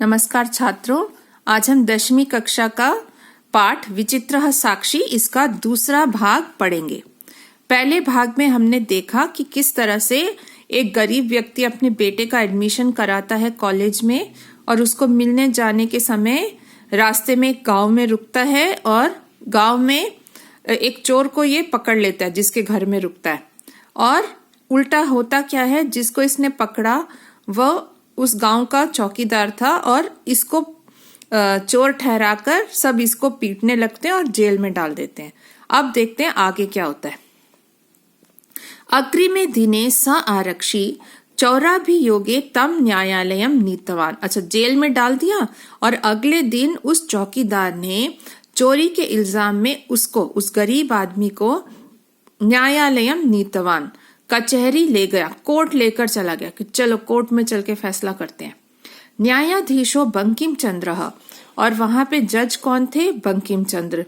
नमस्कार छात्रों, आज हम 10वीं कक्षा का पाठ विचित्रः साक्षी इसका दूसरा भाग पढ़ेंगे। पहले भाग में हमने देखा कि किस तरह से एक गरीब व्यक्ति अपने बेटे का एडमिशन कराता है कॉलेज में और उसको मिलने जाने के समय रास्ते में एक गांव में रुकता है और गांव में एक चोर को ये पकड़ लेता है जिसके घर में रुकता है। और उल्टा होता क्या है, जिसको इसने पकड़ा वह उस गांव का चौकीदार था और इसको चोर ठहराकर सब इसको पीटने लगते हैं और जेल में डाल देते हैं। अब देखते हैं आगे क्या होता है। अग्रिमे दिने स आरक्षी चौराभियोगे तम न्यायालयम नीतवान। अच्छा, जेल में डाल दिया और अगले दिन उस चौकीदार ने चोरी के इल्जाम में उसको, उस गरीब आदमी को न्यायालयम नीतवान, कचहरी ले गया, कोर्ट लेकर चला गया कि चलो कोर्ट में चल के फैसला करते हैं। न्यायाधीशो बंकिम चंद्र, और वहां पे जज कौन थे? बंकिम चंद्र,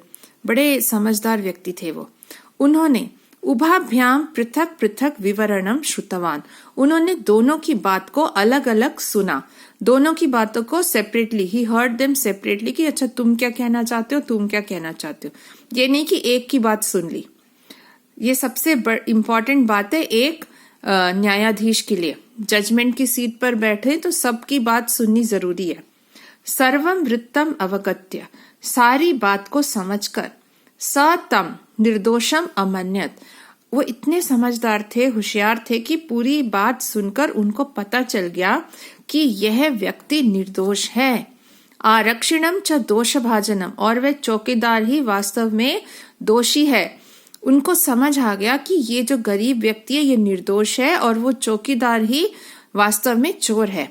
बड़े समझदार व्यक्ति थे वो। उन्होंने उभाभ्याम पृथक पृथक विवरणम श्रुतवान, उन्होंने दोनों की बात को अलग अलग सुना, दोनों की बातों को separately, he heard them separately कि अच्छा तुम क्या कहना चाहते हो, तुम क्या कहना चाहते हो। ये नहीं कि एक की बात सुन ली। ये सबसे इम्पोर्टेंट बात है एक न्यायाधीश के लिए। जजमेंट की सीट पर बैठे तो सबकी बात सुननी जरूरी है। सर्वम वृत्तम अवगत्य, सारी बात को समझकर, सतम निर्दोषम अमन्यत, वो इतने समझदार थे, होशियार थे कि पूरी बात सुनकर उनको पता चल गया कि यह व्यक्ति निर्दोष है। आरक्षिणम च दोषभाजनम, और वह चौकीदार ही वास्तव में दोषी है। उनको समझ आ गया कि ये जो गरीब व्यक्ति है ये निर्दोष है और वो चौकीदार ही वास्तव में चोर है।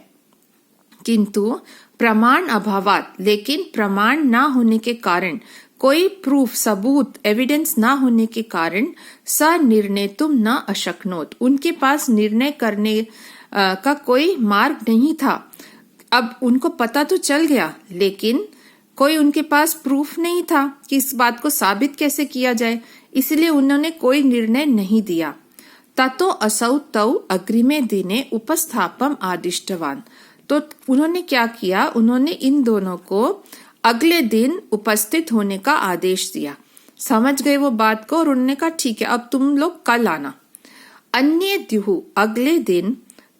किंतु प्रमाण अभावात, लेकिन प्रमाण ना होने के कारण, कोई प्रूफ, सबूत, एविडेंस ना होने के कारण स निर्णय तुम न अशक्नोत, उनके पास निर्णय करने का कोई मार्ग नहीं था। अब उनको पता तो चल गया लेकिन कोई उनके पास प्रूफ नहीं था कि इस बात को साबित कैसे किया जाए, इसलिए उन्होंने कोई निर्णय नहीं दिया। ततो असौ तौ अग्रिमे दिने उपस्थापम आदिष्टवान, तो उन्होंने क्या किया, उन्होंने इन दोनों को अगले दिन उपस्थित होने का आदेश दिया। समझ गए वो बात को और उन्होंने कहा ठीक है अब तुम लोग कल आना। अन्ये द्युः, अगले दिन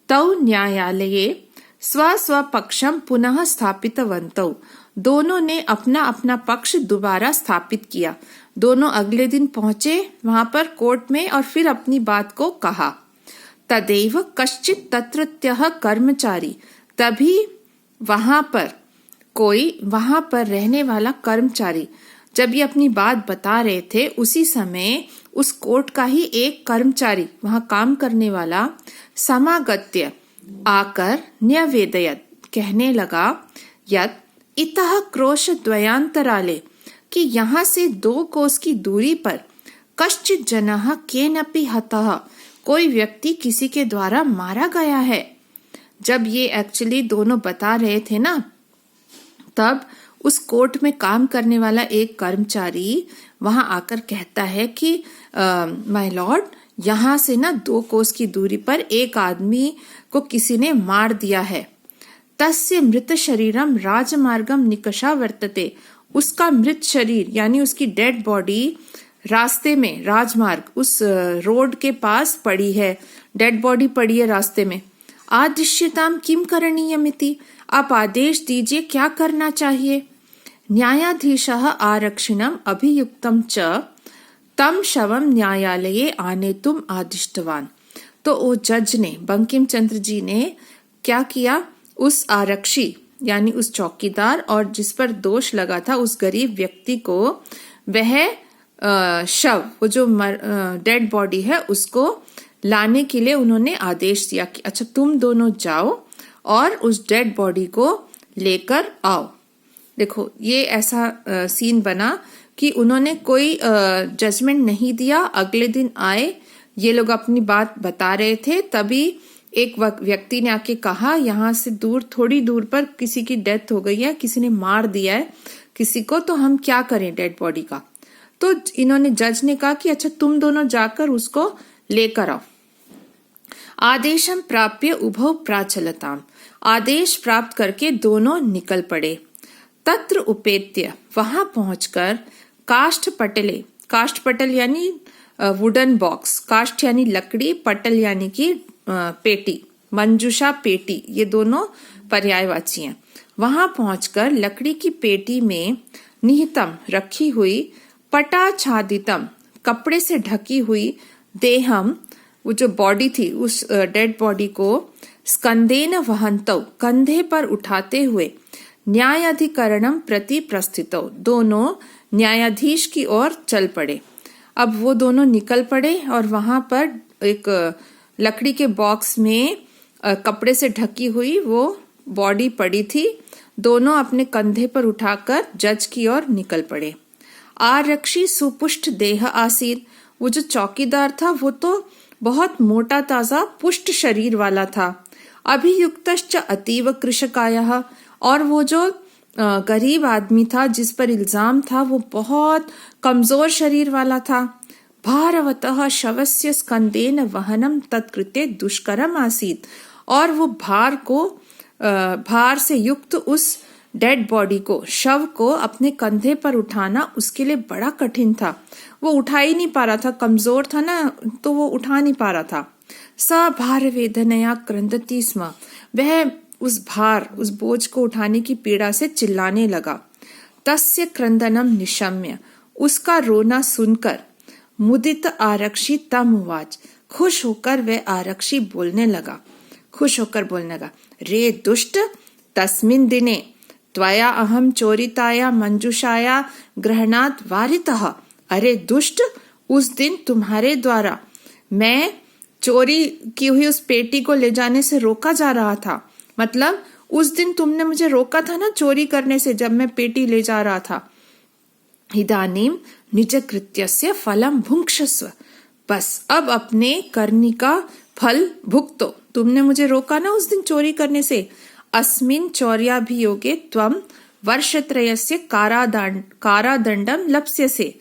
तौ न्यायालये स्व स्व पक्षम पुनः स्थापितवन्तौ, दोनों ने अपना अपना पक्ष दोबारा स्थापित किया। दोनों अगले दिन पहुंचे वहां पर कोर्ट में और फिर अपनी बात को कहा। तदैव कश्चित तत्रत्यः कर्मचारी, तभी वहां पर रहने वाला कर्मचारी, जब ये अपनी बात बता रहे थे उसी समय उस कोर्ट का ही एक कर्मचारी, वहां काम करने वाला, समागत्य, आकर न्यवेदयत, कहने लगा, यत् इतः क्रोश द्वयांतराले, कि यहाँ से 2 कोस की दूरी पर, कश्चित् जनः केनपि हतः, कोई व्यक्ति किसी के द्वारा मारा गया है। जब ये एक्चुअली दोनों बता रहे थे ना, तब उस कोर्ट में काम करने वाला एक कर्मचारी वहां आकर कहता है कि माय लॉर्ड, यहाँ से ना 2 कोस की दूरी पर एक आदमी को किसी ने मार दिया है। तस्य मृत शरीरम राजमार्गम निकषा वर्तते, उसका मृत शरीर यानी उसकी डेड बॉडी रास्ते में, राजमार्ग उस रोड के पास पड़ी है, डेड बॉडी पड़ी है रास्ते में। आदिश्यताम किम करणीयमिति, आप आदेश दीजिए क्या करना चाहिए। न्यायाधीशः आरक्षिणम अभियुक्तम च तम शवम न्यायालये आनेतुम आदिष्टवान, तो वो जज ने, बंकिम चंद्र जी ने क्या किया, उस आरक्षी यानी उस चौकीदार और जिस पर दोष लगा था उस गरीब व्यक्ति को, वह शव, वो जो डेड बॉडी है उसको लाने के लिए उन्होंने आदेश दिया कि अच्छा तुम दोनों जाओ और उस डेड बॉडी को लेकर आओ। देखो ये ऐसा सीन बना कि उन्होंने कोई जजमेंट नहीं दिया। अगले दिन आए, ये लोग अपनी बात बता रहे थे, तभी एक व्यक्ति ने आके कहा यहाँ से दूर, थोड़ी दूर पर किसी की डेथ हो गई है, किसी ने मार दिया है किसी को, तो हम क्या करें डेड बॉडी का। तो इन्होंने, जज ने कहा कि अच्छा तुम दोनों जाकर उसको लेकर आओ। आदेशम प्राप्य उभौ प्राचलताम, आदेश प्राप्त करके दोनों निकल पड़े। तत्र उपेत्य, वहां पहुंचकर काष्ठ पटल यानी वुडन बॉक्स, काष्ठ यानी लकड़ी, पटल यानी कि पेटी, मंजूषा पेटी, ये दोनों पर्यायवाची हैं। वहां पहुंचकर लकड़ी की पेटी में निहितम रखी हुई, पटाच्छादितम कपड़े से ढकी हुई, देहम वो जो बॉडी थी उस डेड बॉडी को, स्कंदेन वहंतौ कंधे पर उठाते हुए, न्यायाधिकरणम प्रति प्रस्थितौ दोनों न्यायाधीश की ओर चल पड़े। अब वो दोनों निकल पड़े और वहां पर एक लकड़ी के बॉक्स में कपड़े से ढकी हुई वो बॉडी पड़ी थी। दोनों अपने कंधे पर उठाकर जज की ओर निकल पड़े। आरक्षी सुपुष्ट देह आसीर, वो जो चौकीदार था वो तो बहुत मोटा ताजा पुष्ट शरीर वाला था। अभियुक्तश्च अतीव कृशकायः, और वो जो गरीब आदमी था जिस पर इल्जाम था वो बहुत कमजोर शरीर वाला था। भारवतः शवस्य स्कंदेन वहनम तत्कृते दुष्करम आसीत, और वो भार से युक्त उस डेड बॉडी को, शव को अपने कंधे पर उठाना उसके लिए बड़ा कठिन था। वो उठा ही नहीं पा रहा था, कमजोर था ना, तो वो उठा नहीं पा रहा था। स भार वेदनया क्रंदति स्म, वह उस बोझ को उठाने की पीड़ा से चिल्लाने लगा। तस्य क्रंदनम निशम्य, उसका रोना सुनकर, मुदित आरक्षी तम उवाच, खुश होकर वह आरक्षी बोलने लगा। रे दुष्ट, तस्मिन् दिने त्वया अहम चोरिताया मंजूषाया ग्रहणात् वारितः, अरे दुष्ट, उस दिन तुम्हारे द्वारा मैं चोरी की हुई उस पेटी को ले जाने से रोका जा रहा था। मतलब उस दिन तुमने मुझे रोका था ना चोरी करने से, जब मैं पेटी ले जा रहा था। इदानीम निज कृत्यस्य फलम भुंक्षस्व, बस अब अपने करनी का फल भुगतो। तुमने मुझे रोका ना उस दिन चोरी करने से। अस्मिन् चौर्याभियोगे त्वं वर्षत्रयस्य कारादंडम लप्स्यसे,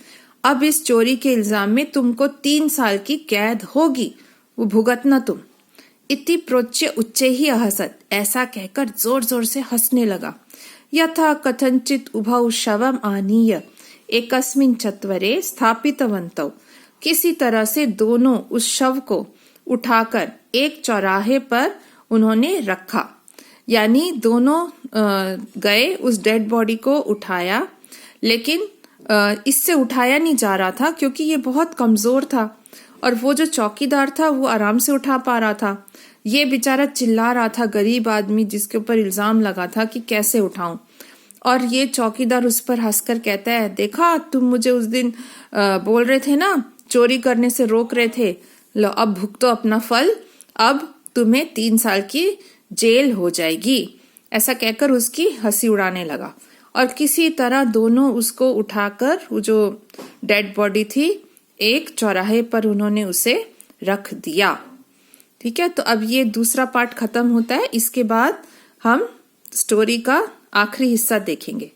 अब इस चोरी के इल्जाम में तुमको 3 साल की कैद होगी, वो भुगतना तुम। इति प्रोच्य उच्चे ही अहसत, ऐसा कहकर जोर जोर से हंसने लगा। यथा कथंचित उभौ शवम आनीय एकस्मिन् चत्वरे स्थापितवन्तौ, किसी तरह से दोनों उस शव को उठाकर एक चौराहे पर उन्होंने रखा। यानी दोनों गए, उस डेड बॉडी को उठाया, लेकिन इससे उठाया नहीं जा रहा था क्योंकि ये बहुत कमजोर था, और वो जो चौकीदार था वो आराम से उठा पा रहा था। ये बेचारा चिल्ला रहा था, गरीब आदमी जिसके ऊपर इल्जाम लगा था कि कैसे उठाऊं। और ये चौकीदार उस पर हंसकर कहता है, देखा तुम मुझे उस दिन बोल रहे थे ना, चोरी करने से रोक रहे थे, लो अब भुगतो अपना फल, अब तुम्हें 3 साल की जेल हो जाएगी। ऐसा कहकर उसकी हंसी उड़ाने लगा। और किसी तरह दोनों उसको उठाकर, वो जो डेड बॉडी थी, एक चौराहे पर उन्होंने उसे रख दिया। ठीक है, तो अब ये दूसरा पार्ट खत्म होता है। इसके बाद हम स्टोरी का आखिरी हिस्सा देखेंगे।